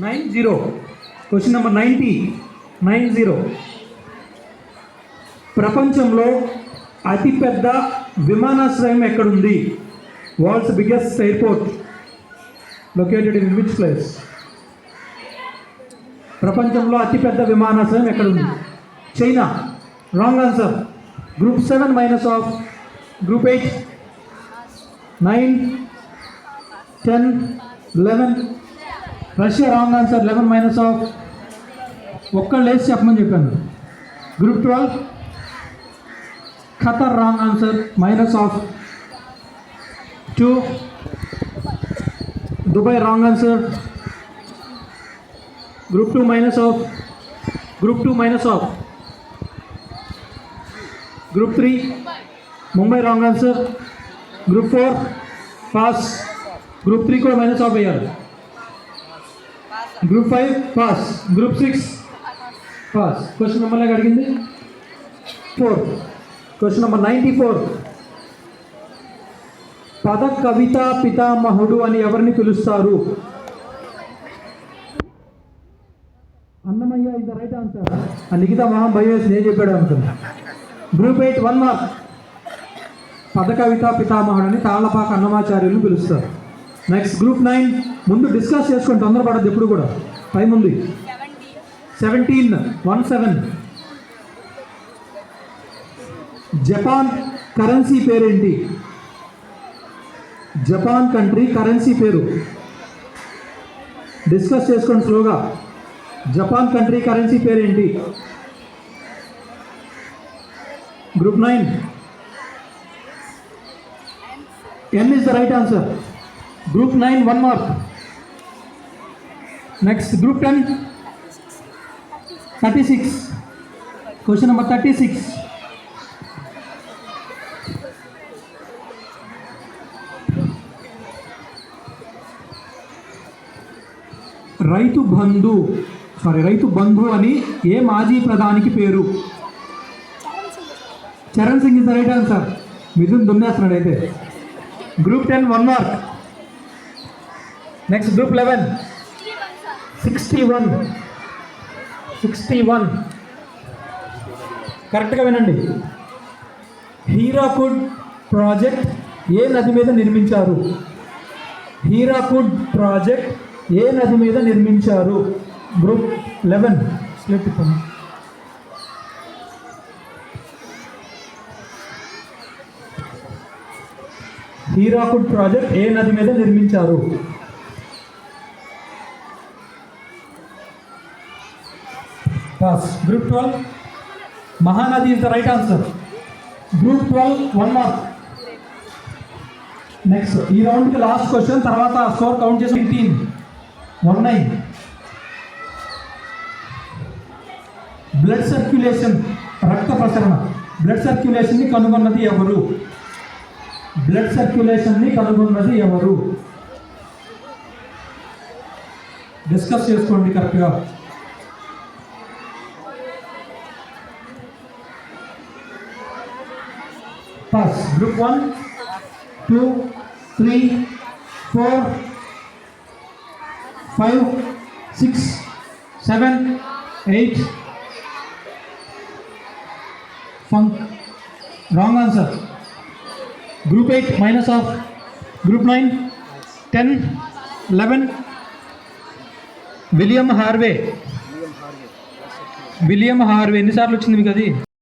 90. Question number 90. ప్రపంచంలో అతిపెద్ద విమానాశ్రయం ఎక్కడుంది? World's biggest airport located in which place? ప్రపంచంలో అతిపెద్ద విమానాశ్రయం ఎక్కడుంది? China. Wrong answer. Group 7 minus of group 8. 9, 10, 11. Russia. Wrong answer. 11 minus of ఒక్కళ్ళు లేచి చెప్పమని చెప్పాను. Group 12 Qatar. Wrong answer. Minus of 2. Dubai. Wrong answer. Group 2 minus of group 3 Mumbai. Wrong answer. Group 4 pass. Group 3 కూడా minus of వేయాలి. Group 5 pass. Group 6 pass. Question number అడిగింది 4. Question number 94. పద కవిత పితామహుడు అని ఎవరిని పిలుస్తారు? Annamayya is the right answer. Nikhita మహా భయం నేను చెప్పాడు అనుకున్నా. Group 8 1 mark. పద కవిత పితామహుడు అని తాళ్లపాక అన్నమాచార్యులను పిలుస్తారు. Next group 9. ముందు డిస్కస్ చేసుకొని తొందరపడద్దు ఎప్పుడు కూడా, టైం ఉంది. 17. జపాన్ కరెన్సీ పేరేంటి? జపాన్ కంట్రీ కరెన్సీ పేరు డిస్కస్ చేసుకోండి స్లోగా. జపాన్ కంట్రీ కరెన్సీ పేరేంటి? Group 9 N is the right answer. Group 9 1 mark. Next group 10 36. Question number 36. Rythu Bandhu అని ఏ మాజీ ప్రధానికి పేరు? Charan Singh is the right answer. Mithun దున్నేస్తున్నాడు అయితే. Group 10 1 mark. Next group 11 61. కరెక్ట్గా వినండి. హీరాకుడ్ ప్రాజెక్ట్ ఏ నది మీద నిర్మించారు? హీరాకుడ్ ప్రాజెక్ట్ ఏ నది మీద నిర్మించారు? Group 11 slip. హీరాకుడ్ ప్రాజెక్ట్ ఏ నది మీద నిర్మించారు? Pass. Group 12 Mahanadi is the right answer. Group 12 1 mark. Next ఈ రౌండ్కి లాస్ట్ క్వశ్చన్, తర్వాత స్కోర్ కౌంట్ చేసి 19. బ్లడ్ సర్క్యులేషన్, రక్త ప్రసరణ, బ్లడ్ సర్క్యులేషన్ని కనుగొన్నది ఎవరు? బ్లడ్ సర్క్యులేషన్ని కనుగొన్నది ఎవరు? డిస్కస్ చేసుకోండి కరెక్ట్గా. Pass. Group 1 2 3 4 5 6 7 8. Funk. Wrong answer. Group 8 minus of Group 9 10 11. William Harvey. ఎన్నిసార్లు వచ్చింది మీకు అది?